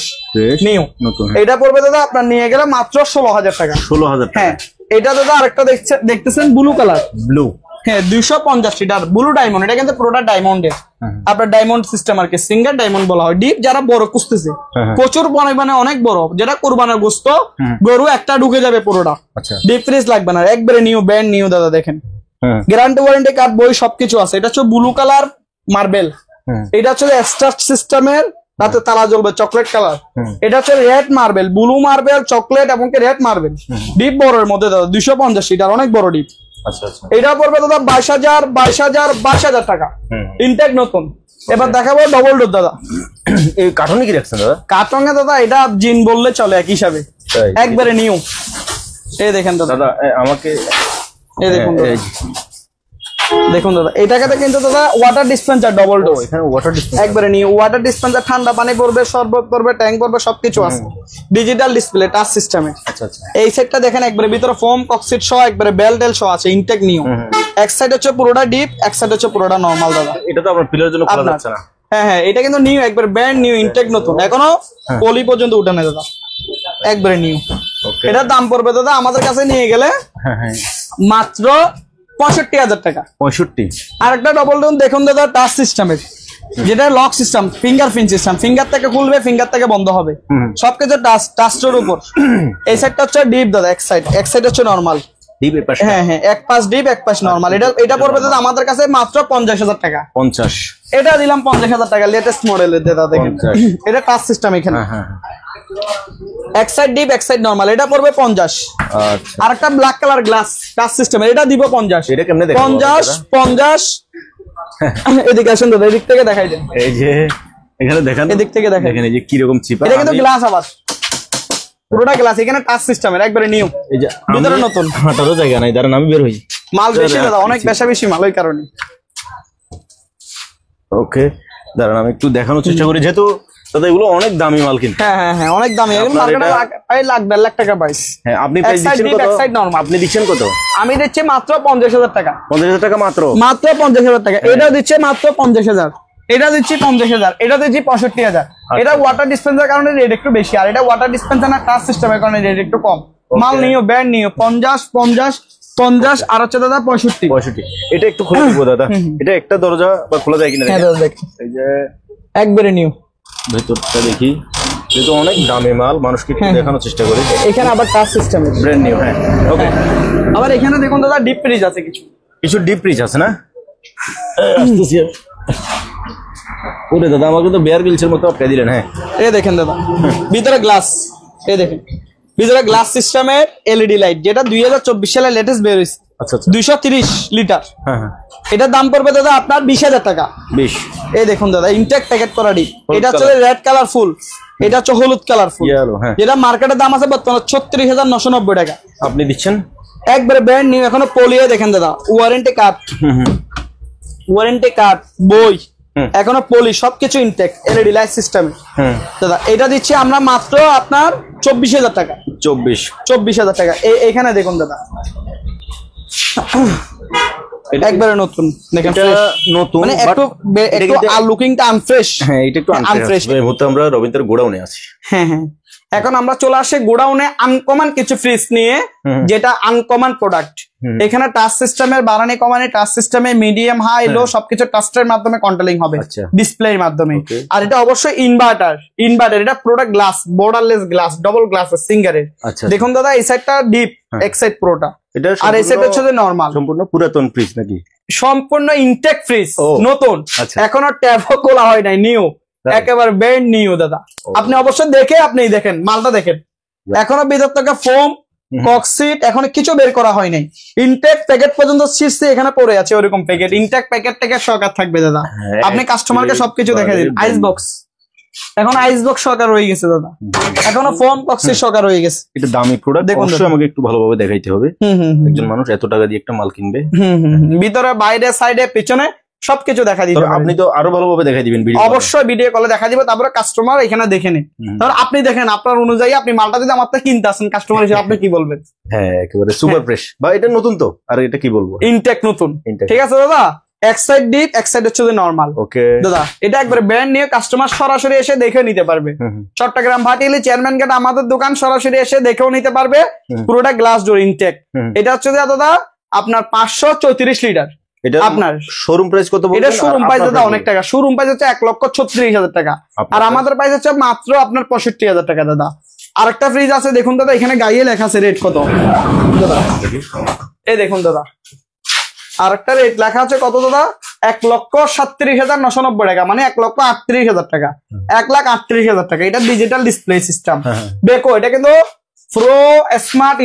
নিউ নতুন। এটা পড়বে দাদা আপনার নিয়ে গেলে মাত্র 16,000 টাকা। 16,000 টাকা। হ্যাঁ এটা দাদা আরেকটা দেখতেছেন ব্লু কালার, ব্লু। হ্যাঁ 250 লিটার ব্লু ডায়মন্ড। এটা কিন্তু পুরোটা ডায়মন্ডের, আপনার ডায়মন্ড সিস্টেম আর কি, সিঙ্গেল ডায়মন্ড বলা হয়। ডিপ যারা বড় খুঁজতেছে প্রচুর পরিমাণে অনেক বড়, যেটা কোরবানের গোস্ত গরু একটা ঢুকে যাবে পুরোটা। আচ্ছা ডিপ ফ্রিজ লাগবে না, একবারে নিউ ব্র্যান্ড নিউ দাদা। দেখেন গ্যারান্টি ওয়ারেন্টি কার্ড বই সবকিছু আছে। এটা হচ্ছে ব্লু কালার মার্বেল, এটা হচ্ছে স্টার্ট সিস্টেমের, তাতে তালা জ্বলবে চকলেট কালার। এটা হচ্ছে red marble, blue marble, chocolate এবং রেড মার্বেল। ডিপ বড়ের মধ্যে দাদা 250 লিটার, অনেক বড় ডিপ। আচ্ছা আচ্ছা এটা পড়বে দাদা 22,000 টাকা। ইনটেক নতুন। এবার দেখাবো ডবল ডোর দাদা। এই কার্টুনে কি রাখছেন দাদা? কার্টনে দাদা এটা জিন বললে চলে এক হিসাবে, একবারে নিউ। এই দেখেন দাদা, দাদা আমাকে এই দেখুন দাদা, দেখুন দাদা এটাকে কিন্তু দাদা ওয়াটার ডিসপেন্সার ডবল ডোর। এখানে ওয়াটার ডিসপেন্সার একবারে নিউ ওয়াটার ডিসপেন্সার, ঠান্ডা পানি পড়বে, শরবত পড়বে, ট্যাঙ্ক পড়বে, সবকিছু আছে। ডিজিটাল ডিসপ্লে টাচ সিস্টেমে। আচ্ছা আচ্ছা এই সেটটা দেখেন একবারে ভিতরে ফোম কক্সিট সহ একবারে বেল টেল সহ আছে, ইনটেক নিউ। এক সাইড হচ্ছে পুরোটা ডিপ, এক সাইড হচ্ছে পুরোটা নরমাল দাদা। এটা তো আপনার পিলার জন্য খোলা যাচ্ছে না। হ্যাঁ হ্যাঁ এটা কিন্তু নিউ, একবার ব্র্যান্ড নিউ, ইনটেক নতুন, এখনো পলি পর্যন্ত উঠে না দাদা, একবারে নিউ। এটার দাম পড়বে দাদা আমাদের কাছে নিয়ে গেলে মাত্র 65,000 টাকা। 65। আর একটা ডবল ডোর দেখুন দাদা টাচ সিস্টেমের, যেটা lock system, fingerprint system, finger থেকে খুলবে, ফিঙ্গার থেকে বন্ধ হবে, সবকিছু টাচের উপর। এই সাইডটা হচ্ছে ডিপ দাদা, এক সাইড হচ্ছে নরমাল। ডিপ এর পাশে? হ্যাঁ হ্যাঁ এক পাশ ডিপ এক পাশ নরমাল। এটা পড়বে দাদা আমাদের কাছে মাত্র 50,000 টাকা। 50। এটা দিলাম 50,000 টাকা, লেটেস্ট মডেলের দাদা। দেখেন এটা টাচ সিস্টেম, এখানে এক সাইড ডিপ এক সাইড নরমাল। এটা পড়বে 50। আচ্ছা আর একটা black colour glass touch system, এটা দিব 50। এটা কেমনে দেখবো? 50 এদিকে আসেন দাদা, এদিক থেকে দেখাই দেন। এই যে এখানে দেখেন, এদিক থেকে দেখেন, এই যে কি রকম চিপা। এটা কিন্তু গ্লাস, আবার পুরোটা গ্লাস। এখানে টাচ সিস্টেমের, একবারে নিউ, এই যে ভিতরে নতুন। হাঁটারও জায়গা নাই, দাঁড়ান আমি বের হই। মাল বেশি দাদা, অনেক বেশি মাল, ওই কারণে। ওকে দাঁড়ান আমি একটু দেখানোর চেষ্টা করি, যেহেতু দাদা এগুলো অনেক দামি মাল কিন্তু। হ্যাঁ হ্যাঁ হ্যাঁ অনেক দামি, এগুলো মার্কেটে প্রায় লাখ 1.5 লাখ টাকা প্রাইস। হ্যাঁ আপনি এক প্রাইস সাইড দিচ্ছেন ডিপ কত? এক সাইড নরমাল। আপনি দিচ্ছেন কত? আমি দিচ্ছি মাত্র 50,000 টাকা। 50,000 টাকা মাত্র? মাত্র 50,000 টাকা। এটা দিচ্ছে মাত্র 50,000, এটা দিচ্ছি 50,000, এটা দিচ্ছি 65,000। এটা ওয়াটার ডিসপেন্সার কারণে রেট একটু বেশি, আর এটা ওয়াটার ডিসপেন্সার না টাচ সিস্টেমের কারণে রেট একটু কম। মাল নিও ব্র্যান্ড নিও 50 আর হচ্ছে দাদা 65। এটা একটু খুলে দিব দাদা, এটা একটা দরজা বা খোলা যায় কিনা? হ্যাঁ দাদা দেখি, এই যে একবারে নিউ ভেতরটা দেখি, যেহেতু অনেক দামি মাল মানুষকে একটু দেখানোর চেষ্টা করি। এখানে আবার টাচ সিস্টেমের ব্র্যান্ড নিউ। হ্যাঁ ওকে। আবার এখানে দেখুন দাদা ডিপ ফ্রিজ আছে, কিছু ডিপ ফ্রিজ আছে না? আসতেছি ওরে দাদা, আমাকে তো বেয়ার গ্রিলসের মতো আটকে দিলেন। হ্যাঁ এই দেখেন দাদা ভিতরে গ্লাস, এই দেখেন ভিতরে গ্লাস সিস্টেমের এলইডি লাইট, যেটা 2024 সালে লেটেস্ট বের হয়েছে। আচ্ছা আচ্ছা 230 লিটার। হ্যাঁ হ্যাঁ এটার দাম পড়বে দাদা আপনার 20,000 টাকা। 20। এই দেখুন দাদা ইনটেক প্যাকেট করা ডিপ, এটা হচ্ছে রেড কালার ফুল, এটা হচ্ছে হলুদ কালার ফুল, হ্যাঁ যেটা মার্কেটের দাম আছে বর্তমানে 36,990 টাকা। আপনি দিচ্ছেন একবারে ব্র্যান্ড নিউ, এখনো পলিয়ে দেখেন দাদা, ওয়ারেন্টি কার্ড, ওয়ারেন্টি কার্ড বই এখনো পলি, সবকিছু ইনটেক, এলইডি লাইট সিস্টেম দাদা। এটা দিচ্ছি আমরা মাত্র আপনার 24,000 টাকা। 24,000 টাকা। এখানে দেখুন দাদা একবারে নতুন, দেখেন নতুন, মানে একটু লুকিংটা আনফ্রেশ। হ্যাঁ এটা একটু আনফ্রেশ। এই মুহূর্তে আমরা রবীন্দ্র গোডাউনে আছি। হ্যাঁ হ্যাঁ এখন আমরা চলে আসি গোডাউনে আনকমন কিছু ফ্রিজ নিয়ে, যেটা আনকমন প্রোডাক্ট। এখানে টাচ সিস্টেমের বাড়ানি কমানি, টাচ সিস্টেমে মিডিয়াম হাই লো সবকিছু টাচের মাধ্যমে কন্ট্রোলিং হবে, ডিসপ্লের মাধ্যমে। আর এটা অবশ্যই ইনভার্টার, এটা product glass, borderless glass, double glass সিঙ্গারের। দেখুন দাদা এই সাইডটা ডিপ, এক সাইড পুরোটা, আর এই সাইড হচ্ছে নরমাল। সম্পূর্ণ পুরাতন ফ্রিজ নাকি? সম্পূর্ণ ইনটেক ফ্রিজ, নতুন, এখনো ট্যাপও খোলা হয় নাই, নিউ, একেবারে ব্র্যান্ড নিউ দাদা। আপনি অবশ্যই দেখে আপনি দেখেন মালটা দেখেন, এখনো ভিতর থেকে ফোম কক্সিট এখনো কিছু বের করা হয় নাই। ইনটেক প্যাকেট পর্যন্ত শীর্ষে এখানে পড়ে আছে, ওরকম প্যাকেট, ইনটেক প্যাকেট থেকে সরকার থাকবে দাদা। আপনি কাস্টমারকে সবকিছু দেখে দিন। আইস বক্স, এখন আইস বক্স সরকার হয়ে গেছে দাদা, এখনো ফোম কক্সিট সরকার হয়ে গেছে। এটা দামি প্রোডাক্ট, দেখুন আমাকে একটু ভালোভাবে দেখাইতে হবে। একজন মানুষ এত টাকা দিয়ে একটা মাল কিনবে, ভিতরে বাইরে সাইডে পিছনে সবকিছু দেখা দিবে। আপনি তো আরো ভালোভাবে দেখাই দিবেন, অবশ্যই ভিডিও কলে দেখা দিবে, তারপরে কাস্টমার এখানে দেখে নেন। তারপর আপনি দেখেন আপনার অনুযায়ী, আপনি মালটা যদি আমার থেকে কিনতে আসেন কাস্টমার হিসেবে, আপনি কি বলবেন? হ্যাঁ একেবারে সুপার ফ্রেশ। বা এটা নতুন তো, আর এটা কি বলবো, ইনটেক নতুন। ঠিক আছে দাদা, এক সাইড ডিপ, এক সাইড হচ্ছে নরমাল। ওকে দাদা এটা একবারে ব্র্যান্ড নিয়ে কাস্টমার সরাসরি এসে দেখে নিতে পারবে। চট্টগ্রাম ভাটিয়ালি চেয়ারম্যান গেট আমাদের দোকান, সরাসরি এসে দেখেও নিতে পারবে। পুরোটা গ্লাস ডোর ইনটেক। এটা হচ্ছে দাদা আপনার 534 লিটার। এটা আপনার শোরুম প্রাইস কত বলছেন? এটা শোরুম প্রাইস দাদা অনেক টাকা, শোরুম প্রাইস হচ্ছে 1,36,000 টাকা, আর আমাদের প্রাইস হচ্ছে মাত্র আপনার 65,000 টাকা দাদা। আরেকটা ফ্রিজ আছে দেখুন দাদা, এখানে গাইয়ে লেখা আছে রেট কত দাদা, এই দেখুন দাদা আরেকটা রেট লেখা আছে কত দাদা, 1,37,990 টাকা, মানে 1,38,000 টাকা, 1,38,000 টাকা। এটা ডিজিটাল ডিসপ্লে সিস্টেম দেখো, এটা কিন্তু pro smart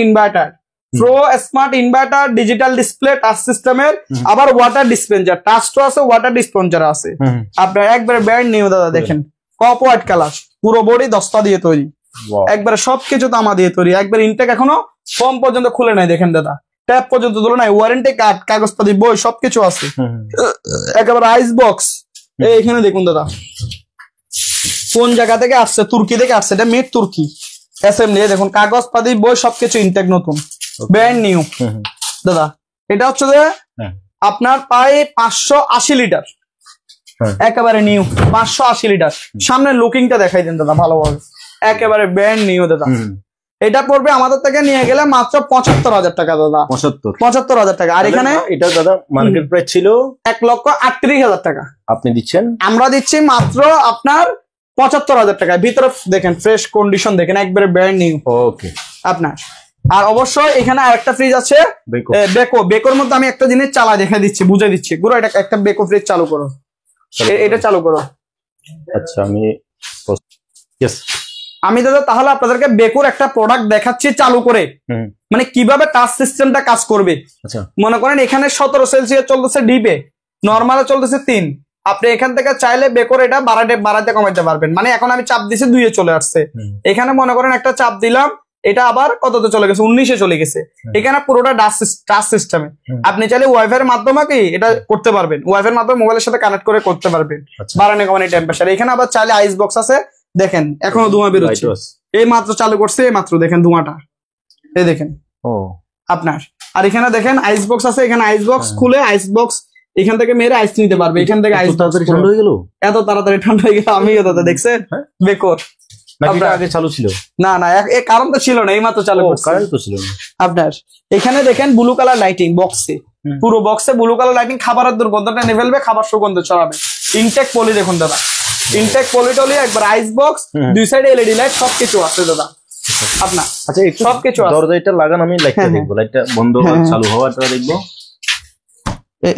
inverter, digital display touch সিস্টেমের, আবার ওয়াটার ডিসপেন্সার, টাচ তো আছে, ওয়াটার ডিসপেন্সার আছে। আপনার একবারে ব্র্যান্ড নিউ দাদা, দেখেন কপ হোয়াইট কালার, পুরো বডি দস্তা দিয়ে তৈরি, একবারে সবকিছু তামা দিয়ে তৈরি, একবার ইনটেক, এখনো ফর্ম পর্যন্ত খুলে নাই, দেখেন দাদা ট্যাপ পর্যন্ত তুলে নাই, ওয়ারেন্টি কার্ড, কাগজপাতি, বই সবকিছু আছে। একেবারে আইস বক্স, এইখানে দেখুন দাদা কোন জায়গা থেকে আসছে, তুর্কি থেকে আসছে, এটা মেড তুর্কি অ্যাসেম্বলি। দেখুন কাগজপাতি, বই সবকিছু ইনটেক নতুন, ব্র্যান্ড নিউ দাদা। এটা হচ্ছে আপনার প্রায় 580 লিটার, একেবারে নিউ 580 লিটার। সামনে লুকিংটা দেখাই দেন দাদা ভালোভাবে, একেবারে ব্র্যান্ড নিউ দাদা। এটা পড়বে আমাদের থেকে নিয়ে গেলে মাত্র 75,000 টাকা দাদা, 75,000 টাকা। আর এখানে এটা দাদা মার্কেট প্রাইস ছিল 1,38,000 টাকা, আপনি দিচ্ছেন, আমরা দিচ্ছি মাত্র আপনার 75,000 টাকা। ভিতরে দেখেন ফ্রেশ কন্ডিশন দেখেন, একবারে ব্র্যান্ড নিউ। ওকে আপনার আর অবশ্যই এখানে আরেকটা ফ্রিজ আছে বেকোর মধ্যে, আমি একটা জিনিস চালা দেখা দিচ্ছি, বুঝে দিচ্ছি। গুরু এটা একটা বেকো ফ্রিজ চালু করো, এটা চালু করো। আচ্ছা আমি দাদা তাহলে আপনাদেরকে বেকোর একটা প্রোডাক্ট দেখাচ্ছি চালু করে, মানে কিভাবে টাচ সিস্টেমটা কাজ করবে। মনে করেন এখানে 17 সেলসিয়াস চলতেছে ডিপে, নর্মালে চলতেছে 3। আপনি এখান থেকে চাইলে বেকোর এটা বাড়াতে কমাইতে পারবেন। মানে এখন আমি চাপ দিছি 2 এ চলে আসছে, এখানে মনে করেন একটা চাপ দিলাম, এটা আবার কততে চলে গেছে, 19 এ চলে গেছে। এখানে পুরোটা টাচ সিস্টেমে, আপনি চাইলে ওয়াইফাই এর মাধ্যমে কি এটা করতে পারবেন, ওয়াইফাই এর মাধ্যমে মোবাইলের সাথে কানেক্ট করে করতে পারবেন বাড়ানো কমানো টেম্পারেচার। এখানে আবার চাইলে আইস বক্স আছে, দেখেন এখনো ধোঁয়া বেরোচ্ছে, এই মাত্র চালু করছে, এই মাত্র দেখেন ধোঁয়াটা, এই দেখেন আপনার। আর এখানে দেখেন আইস বক্স আছে, এখানে আইস বক্স খুলে আইস বক্স এখান থেকে মেরে আইস নিতে পারবে। এখান থেকে আইস তাড়াতাড়ি ঠান্ডা হয়ে গেল, এত তাড়াতাড়ি ঠান্ডা হয়ে গেল, আমিও দাদা দেখছেন বেকোর আগে চালু ছিল না, এই কারণ তো ছিল না, এই মাত্র চালু করছে, কারেন্ট তো ছিল না। আপনার এখানে দেখেন ব্লু কালার লাইটিং বক্সে, পুরো বক্সে ব্লু কালার লাইটিং, খাবারের দুর্গন্ধটা নিয়ে ফেলবে, খাবার সুগন্ধ ছড়াবে। ইনটেক পলি দেখুন দাদা, ইনটেক পলি টলি, একবার আইস বক্স, 2 সাইডে এলইডি লাইট, সবকিছু আছে দাদা আপনার। আচ্ছা সবকিছু আছে, দরজাটা লাগান, আমি লাইটটা দেখবো, লাইটটা বন্ধ চালু হওয়াটা দেখবো।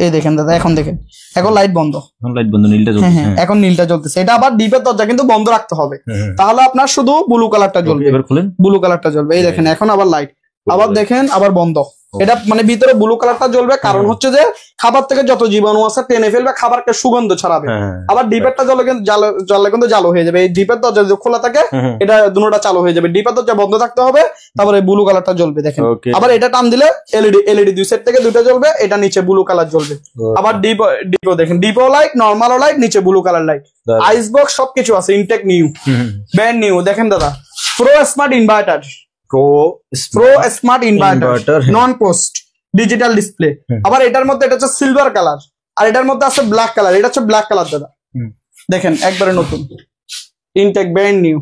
এই দেখেন দাদা, এখন দেখেন এখন লাইট বন্ধ, লাইট বন্ধ, নীলটা জ্বলছে, এখন নীলটা জ্বলতেছে। এটা আবার ডিপের দরজা কিন্তু বন্ধ রাখতে হবে, তাহলে আপনার শুধু ব্লু কালারটা জ্বলবে। এবার খুলেন, ব্লু কালারটা জ্বলবে, এই দেখেন এখন আবার লাইট, আবার দেখেন আবার বন্ধ। এটা মানে ভিতরে ব্লু কালারটা জ্বলবে, কারণ হচ্ছে যে খাবার থেকে যত জীবাণু আছে টেনে ফেলবে, খাবারকে সুগন্ধ ছড়াবে। আবার ডিপেরটা জ্বলে কিন্তু জ্বললে কিন্তু জালো হয়ে যাবে। এই ডিপের দরজা যদি খোলা থাকে এটা দুটোটা চালু হয়ে যাবে, ডিপের দরজা বন্ধ থাকতে হবে, তারপরে ব্লু কালারটা জ্বলবে দেখেন। আবার এটা টান দিলে এলইডি 2 সাইড থেকে 2টা জ্বলবে, এটা নিচে ব্লু কালার জ্বলবে। আবার ডিপো দেখেন, ডিপো লাইট, নরমালও লাইট, নিচে blue colour light, ice box সবকিছু আছে, ইনটেক নিউ, ব্র্যান্ড নিউ। দেখেন দাদা pro smart inverter, pro smart inverter, non post digital display. আবার এটার মধ্যে এটা হচ্ছে সিলভার কালার, আর এটার মধ্যে আছে ব্ল্যাক কালার, এটা হচ্ছে ব্ল্যাক কালার দাদা। দেখেন একবারে নতুন, ইনটেক ব্র্যান্ড নিউ,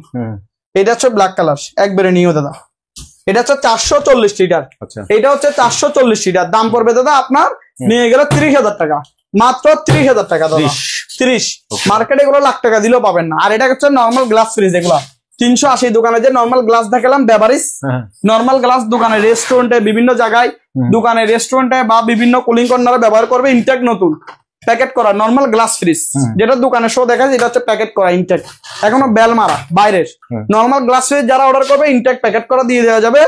এটা হচ্ছে ব্ল্যাক কালার, একবারে নিউ দাদা। এটা হচ্ছে 440 লিটার। আচ্ছা এটা হচ্ছে 440 লিটার, দাম পড়বে দাদা আপনার নিয়ে গেলে 30,000 টাকা, মাত্র 30,000 টাকা দাদা। 30 মার্কেটে এগুলো লাখ টাকা দিলেও পাবেন না। আর এটা হচ্ছে নর্মাল গ্লাস ফ্রিজ, এগুলো 380 দোকানে যে নর্মাল গ্লাস দেখালাম বেভারেজ, নর্মাল গ্লাস দোকানে, রেস্টুরেন্টে, বিভিন্ন জায়গায় দোকানে, রেস্টুরেন্টে বা বিভিন্ন কুলিং কর্নারে ব্যবহার করবে। ইনটেক নতুন প্যাকেট করা নর্মাল গ্লাস ফ্রিজ, যেটা দোকানে শো দেখা যায়, এটা হচ্ছে প্যাকেট করা ইনটেক, এখনো বেল মারা বাইরের। নর্মাল গ্লাস ফ্রিজ যারা অর্ডার করবে ইনটেক প্যাকেট করা দিয়ে দেওয়া যাবে।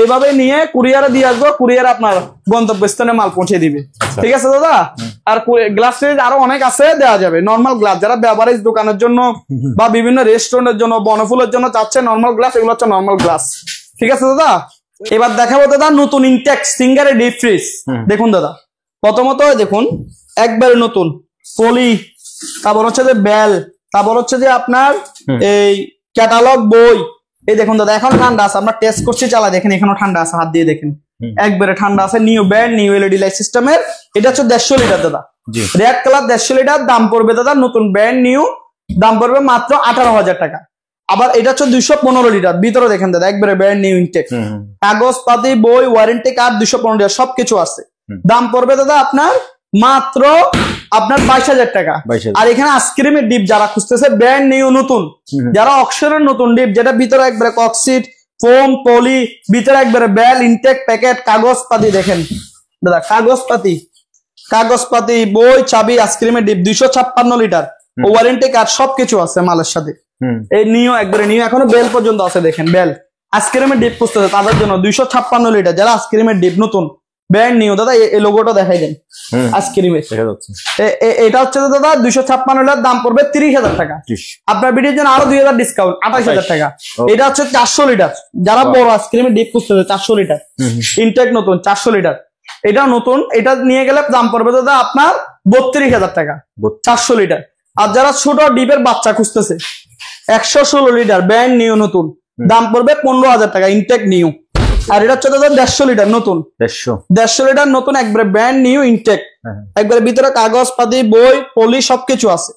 এইভাবে নিয়ে কুরিয়ারে দিয়ে আসবো, কুরিয়ার আপনার গন্তব্যস্থানে মাল পৌঁছে দিবে। ঠিক আছে দাদা? আর গ্লাস ফ্রিজ আরো অনেক আছে, দেওয়া যাবে। নর্মাল গ্লাস যারা বেভারেজ দোকানের জন্য বা বিভিন্ন রেস্টুরেন্টের জন্য, বনফুলের জন্য চাচ্ছে নর্মাল গ্লাস, এগুলো হচ্ছে নর্মাল গ্লাস। ঠিক আছে দাদা? এবার দেখাবো দাদা নতুন ইনটেক সিঙ্গারে ডিপ ফ্রিজ। দেখুন দাদা, প্রথমত দেখুন একবারে নতুন পলি, তারপর হচ্ছে যে বেল, তারপর হচ্ছে যে আপনার এই ক্যাটালগ বই। এই দেখুন দাদা, এখন ঠান্ডা আছে, আমরা টেস্ট করছি, চালা দেখেন, এখানেও ঠান্ডা আছে, হাত দিয়ে দেখেন, একবারে ঠান্ডা আছে। New band, new LED light সিস্টেমের। এটা হচ্ছে 150 লিটার দাদা, রেড কালার 150 লিটার, দাম পড়বে দাদা নতুন ব্যান্ড নিউ, দাম পড়বে মাত্র 18,000 টাকা। আবার এটা হচ্ছে 215 লিটার, ভিতরে দেখেন দাদা একবারে ব্যান্ড নিউ ইনটেক, কাগজপাতি, বই, ওয়ারেন্টি কার্ড, 215 লিটার সবকিছু আছে। দাম পড়বে দাদা আপনার মাত্র 22,000 টাকা। আর এখানে আইসক্রিমের ডিপ যারা খুঁজতেছে ব্র্যান্ড নিউ নতুন, যারা অক্সরের নতুন ডিপ, যেটা ভিতরে একবারে কক্সিট, ফোম, পলি, ভিতরে একবারে বেল, ইনটেক প্যাকেট, কাগজপাতি দেখেন দাদা, কাগজপাতি, বই, চাবি, আইসক্রিমের ডিপ, 256 লিটার, ওয়ারেন্টি কার্ড সবকিছু আছে মালের সাথে। এই নিউ একবারে নিউ, এখনো বেল পর্যন্ত আছে, দেখেন বেল। আইসক্রিমের ডিপ খুঁজতেছে তাদের জন্য 256 লিটার, যারা আইসক্রিমের ডিপ নতুন ব্র্যান্ড নিউ দাদা, এই লোগোটা দেখাই দেন আইসক্রিমের। এটা হচ্ছে দাদা 256 লিটার, দাম পড়বে 30,000 টাকা। আপনার ভিডিওর জন্য আরো 2,000 ডিসকাউন্ট, 28,000 টাকা। এটা হচ্ছে 400 লিটার, যারা বড় আইসক্রিমের ডিপ খুঁজতেছে, 400 লিটার ইনটেক নতুন, 400 লিটার, এটা নতুন। এটা নিয়ে গেলে দাম পড়বে দাদা আপনার 32,000 টাকা, 400 লিটার। আর যারা ছোট ডিপের বাচ্চা খুঁজতেছে, 116 লিটার ব্র্যান্ড নিউ নতুন, দাম পড়বে 15,000 টাকা, ইনটেক নিউ। আর এটা হচ্ছে দাদা 150 লিটার নতুন, 150 লিটার নতুন, একবারে ব্র্যান্ড নিউ ইনটেক, একবারে ভিতরে কাগজপাতি, বই, পলি সবকিছু আছে,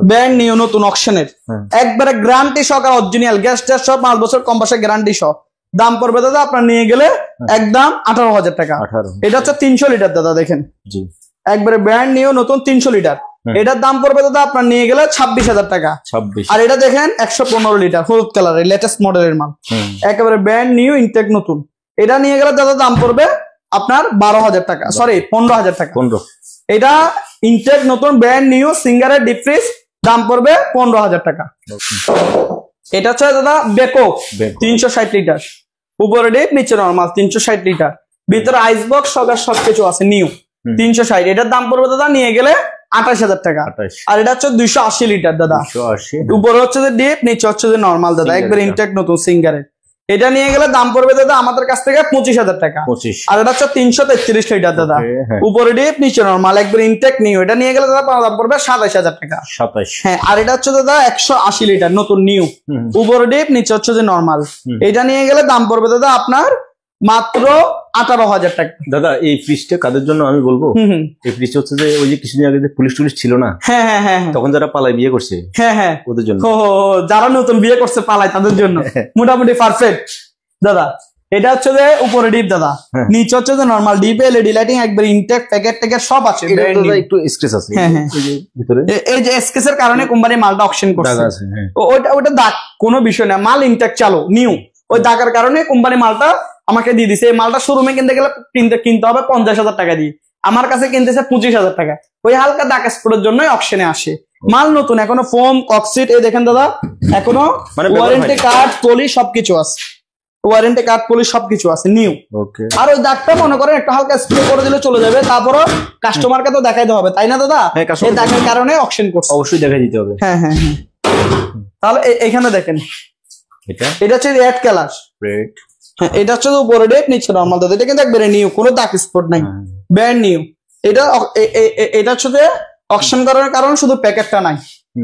ব্র্যান্ড নিউ নতুন অকশনের, একবারে গ্যারান্টি সহকারে অরিজিনাল গ্যাস ট্যাস সব 5 বছর কম্পাসের গ্যারান্টি সহ। দাম পড়বে দাদা আপনার নিয়ে গেলে একদম 18,000 টাকা। এটা হচ্ছে 300 লিটার দাদা, দেখেন একবারে ব্র্যান্ড নিউ নতুন 300 লিটার, এটার দাম পড়বে দাদা আপনার নিয়ে গেলে 26,000 টাকা। আর এটা দেখেন 115 লিটার হলুদ কালারের লেটেস্ট মডেলের মাল, একেবারে ব্র্যান্ড নিউ ইনটেক নতুন। এটা নিয়ে গেলে দাদা দাম পড়বে আপনার 12,000 টাকা, সরি 15,000 টাকা। এটা ইনটেক নতুন ব্র্যান্ড নিউ সিঙ্গারের ডিপ ফ্রিজ, দাম পড়বে 15,000 টাকা। এটা হচ্ছে দাদা বেকো 360 লিটার, উপরে ডিপ নিচে নরমাল 360 লিটার, ভিতরে আইস বক্স সবকিছু আছে নিউ 360। এটার দাম পড়বে দাদা নিয়ে গেলে 28,000 টাকা। আর এটা হচ্ছে 280 লিটার দাদা, উপরে হচ্ছে যে ডিপ, নিচে হচ্ছে যে নরমাল দাদা, একবার ইনটেক নতুন সিঙ্গারের। এটা নিয়ে গেলে দাম পড়বে দাদা আমাদের কাছ থেকে 25,000 টাকা। আর এটা হচ্ছে 333 লিটার দাদা, উপরে ডিপ, নিচে নরমাল, একবার ইনটেক নিউ। এটা নিয়ে গেলে দাদা দাম পড়বে 27,000 টাকা। হ্যাঁ, আর এটা হচ্ছে দাদা 180 লিটার নতুন নিউ, উপরে ডিপ, নিচে হচ্ছে যে নরমাল। এটা নিয়ে গেলে দাম পড়বে দাদা আপনার মাত্র 18,000 টাকা। দাদা এই ফ্রিজটা কাদের জন্য আমি বলবো, এই ফ্রিজটা হচ্ছে যে ওই যে কিছুদিন আগে যে পুলিশ টুলিশ ছিল না, হ্যাঁ, তখন যারা পালায় বিয়ে করছে, হ্যাঁ ওদের জন্য, যারা নতুন বিয়ে করছে পালায় তাদের জন্য মোটামুটি পারফেক্ট দাদা। এটা হচ্ছে যে উপরে ডিপ দাদা, নিচে হচ্ছে যে নরমাল ডিপ, এলইডি লাইটিং, একবার ইনটেক প্যাকেট থেকে সব আছে। একটু স্ক্র্যাচ আছে, হ্যাঁ ভিতরে, এই যে স্ক্র্যাচের কারণে কোম্পানি মালটা অকশন করছে, ওটা দাগ কোনো বিষয় না, মাল ইনটেক চালু নিউ, ওই দাগের কারণে কোম্পানি মালটা আমাকে দিয়ে দিছে। এই মালটা শোরুমে কিনতে গেলে কিনতে হবে 50,000 টাকা দিয়ে, আমার কাছে কিনতেছে 25,000 টাকা। ওই হালকা দাগ স্পটের জন্য অকশনে আসে। মাল নতুন, এখনো ফোম, কক্সিট, এই দেখেন দাদা, এখনো ওয়ারেন্টি কার্ড, পলি সবকিছু আছে, ওয়ারেন্টি কার্ড, পলি সবকিছু আছে নিউ। আর ওই দাগটা মনে করেন একটু হালকা স্প্রে করে দিলে চলে যাবে, তারপরও কাস্টমারকে তো দেখাইতে হবে, তাই না দাদা? এই দাগের কারণে অকশন করছে, অবশ্যই দেখাই দিতে হবে। হ্যাঁ, তাহলে এখানে দেখেন, এটা হচ্ছে রেড কালার, হ্যাঁ, এটা হচ্ছে উপরে ডেট, নিচে নরমাল দাদা। এটা কিন্তু একবারে নিউ, কোনো দাগ স্পট নাই, ব্র্যান্ড নিউ। এটা হচ্ছে যে অকশন করার কারণ শুধু প্যাকেটটা নাই,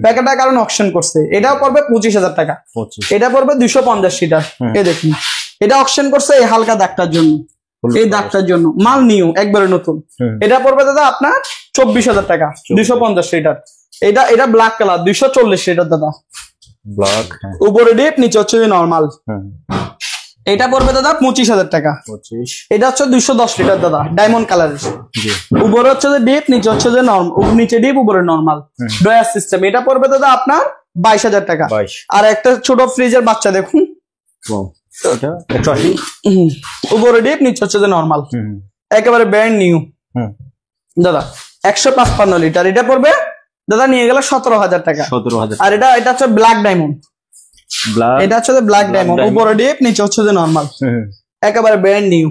প্যাকেটটার কারণে অকশন করছে। এটাও পড়বে 25,000 টাকা, এটা পড়বে 250 লিটার। এই দেখুন, এটা অকশন করছে এই হালকা দাগটার জন্য, এই দাগটার জন্য, মাল নিউ একবারে নতুন। এটা পড়বে দাদা আপনার 24,000 টাকা, 250 লিটার। এটা ব্ল্যাক কালার 240 লিটার দাদা, ব্ল্যাক। উপরে ডিপ, নিচে হচ্ছে যে নর্মাল। এটা পড়বে দাদা 25,000 টাকা। 25। এটা হচ্ছে 210 লিটার দাদা, ডায়মন্ড কালারের। উপরে হচ্ছে যে ডিপ, নিচে হচ্ছে যে নিচে ডিপ, উপরে নর্মাল ডয়ার সিস্টেম। এটা পড়বে দাদা আপনার 22,000 টাকা। 22। আর একটা ছোট ফ্রিজের বাচ্চা দেখুন, এটা 180। উপরে ডিপ, নিচে হচ্ছে যে নর্মাল, একেবারে ব্র্যান্ড নিউ দাদা। 155 লিটার। এটা পড়বে দাদা নিয়ে গেলে 17,000 টাকা। 17,000। আর এটা হচ্ছে ব্ল্যাক ডায়মন্ড। ব্ল্যাক, এটা হচ্ছে ব্ল্যাক ডায়মন্ড, উপরে ডিপ, নিচে হচ্ছে যে নর্মাল, একেবারে ব্র্যান্ড নিউ।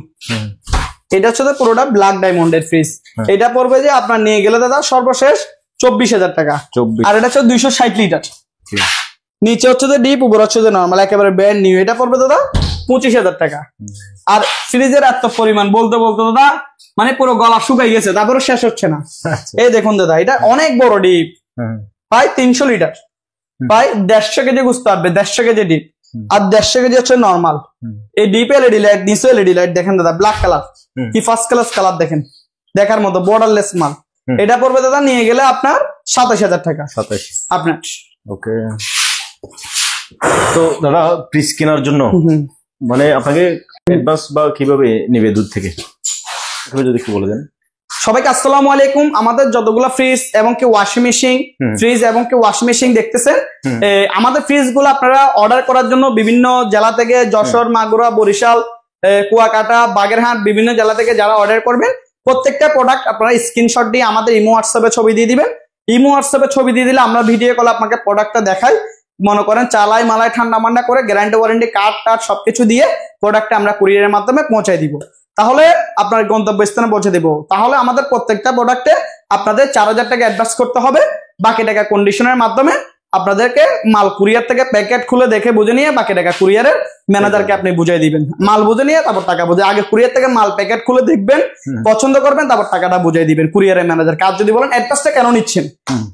এটা হচ্ছে পুরোটা ব্ল্যাক ডায়মন্ডের ফ্রিজ। এটা পড়বে যে আপনার নিয়ে গেলে দাদা সর্বশেষ 24,000 টাকা। 24। আর এটা হচ্ছে 260 লিটার। নিচে হচ্ছে যে ডিপ, উপরে হচ্ছে যে নর্মাল, একেবারে ব্র্যান্ড নিউ। এটা পড়বে দাদা 25,000 টাকা। আর ফ্রিজের এত পরিমাণ বলতে বলতে দাদা মানে পুরো গলা শুকাই গেছে, তারপরে শেষ হচ্ছে না। এই দেখুন দাদা, এটা অনেক বড় ডিপ, প্রায় 300 লিটার, প্রায় 150 কেজি বুঝতে পারবে, 150 কেজি ডিপ। আর 150 কেজি হচ্ছে নর্মাল। এই ডিপ এলইডি লাইট, নিচে এলইডি লাইট দেখেন দাদা, ব্ল্যাক কালার, কি ফার্স্ট ক্লাস কালার দেখেন, দেখার মতো বর্ডারলেস মাল। এটা পড়বে দাদা নিয়ে গেলে আপনার 27,000 টাকা। 27 আপনার। ওকে। তো দাদা ফ্রিজ কেনার জন্য মানে আপনাকে অ্যাডভান্স বা কিভাবে নেবে দূর থেকে, যদি একটু বলে দেন। সবাইকে আসসালামু আলাইকুম। আমাদের যতগুলো ফ্রিজ এবং কি ওয়াশিং মেশিন, ফ্রিজ এবং কি ওয়াশিং মেশিন দেখতেছেন, আমাদের ফ্রিজ গুলো আপনারা অর্ডার করার জন্য বিভিন্ন জেলা থেকে, যশোর, মাগুরা, বরিশাল, কুয়াকাটা, বাগেরহাট, বিভিন্ন জেলা থেকে যারা অর্ডার করবেন, প্রত্যেকটা প্রোডাক্ট আপনারা স্ক্রিনশট দিয়ে আমাদের ইমো হোয়াটসঅ্যাপে ছবি দিয়ে দিবেন। ইমো হোয়াটসঅ্যাপে ছবি দিয়ে দিলে আমরা ভিডিও কলে আপনাকে প্রোডাক্টটা দেখাই। মনে করেন চালাই মালাই ঠান্ডা মান্ডা করে গ্যারান্টি ওয়ারেন্টি কার্ড টার্ড সবকিছু দিয়ে প্রোডাক্টটা আমরা কুরিয়ারের মাধ্যমে পৌঁছাই দিব। তাহলে আপনার গন্তব্যস্থানে পৌঁছে দেবো। তাহলে আমাদের প্রত্যেকটা প্রোডাক্টে আপনাদের 4,000 টাকা অ্যাডভান্স করতে হবে, বাকি টাকা কন্ডিশনের মাধ্যমে আপনাদেরকে মাল কুরিয়ার থেকে প্যাকেট খুলে দেখে বুঝে নিয়ে বাকি টাকা কুরিয়ারের ম্যানেজারকে আপনি বুঝাই দিবেন। মাল বুঝে নিয়ে তারপর টাকা বুঝে, আগে কুরিয়ার থেকে মাল প্যাকেট খুলে দেখবেন, পছন্দ করবেন, তারপর টাকাটা বুঝাই দিবেন কুরিয়ারের ম্যানেজার। কাজ যদি বলেন অ্যাডভান্সটা কেন নিচ্ছেন,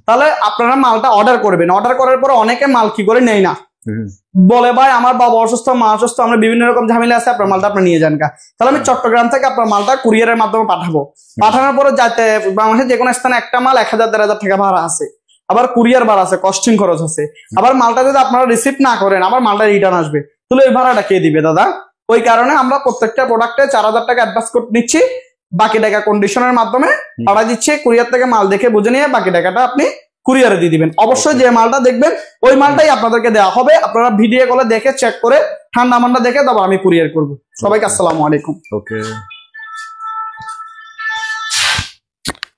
তাহলে আপনারা মালটা অর্ডার করবেন। অর্ডার করার পর অনেকে মাল কি করে নেই না, বলে ভাই আমার বাবা অসুস্থ, মা অসুস্থ, আমরা বিভিন্ন রকম ঝামেলা আছে, আপনার মালটা আপনি নিয়ে যান কা। তাহলে আমি চট্টগ্রাম থেকে আপনার মালটা কুরিয়ারের মাধ্যমে পাঠাবো। পাঠানোর পরে যাতে বাংলাদেশের যে কোনো স্থানে একটা মাল 1,000-1,500 টাকা ভাড়া আছে, আবার কুরিয়ার ভাড়া আছে, কস্টিং খরচ আছে। আবার মালটা যদি আপনারা রিসিভ না করেন, আবার মালটা রিটার্ন আসবে, তাহলে এই ভাড়াটা কে দিবে দাদা? ওই কারণে আমরা প্রত্যেকটা প্রোডাক্টে 4,000 টাকা অ্যাডভান্স করে নিচ্ছি, বাকি টাকা কন্ডিশনের মাধ্যমে পাঠা দিচ্ছি। কুরিয়ার থেকে মাল দেখে বুঝে নিয়ে বাকি টাকাটা আপনি কুরিয়ারে দিয়ে দিবেন। অবশ্যই যে মালটা দেখবেন ওই মালটাই আপনাদেরকে দেওয়া হবে। আপনারা ভিডিও কলে দেখে চেক করে ঠান্ডা মান্ডা দেখে তারপর আমি কুরিয়ার করবো। সবাইকে আসসালামু আলাইকুম। ওকে।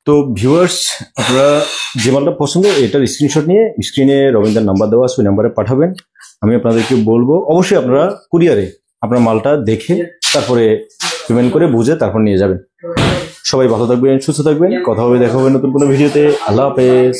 তো ভিউয়ার্স, আপনারা যে মালটা পছন্দ এটার স্ক্রিনশট নিয়ে স্ক্রিনে রবীন্দ্রের নাম্বার দেওয়া আছে, ওই নাম্বারে পাঠাবেন। আমি আপনাদেরকে বলবো অবশ্যই আপনারা কুরিয়ারে আপনার মালটা দেখে তারপরে পেমেন্ট করে বুঝে তারপর নিয়ে যাবেন। সবাই ভালো থাকবেন, সুস্থ থাকবেন, কথা হবে, দেখা হবে নতুন কোনো ভিডিওতে। আল্লাহ হাফেজ।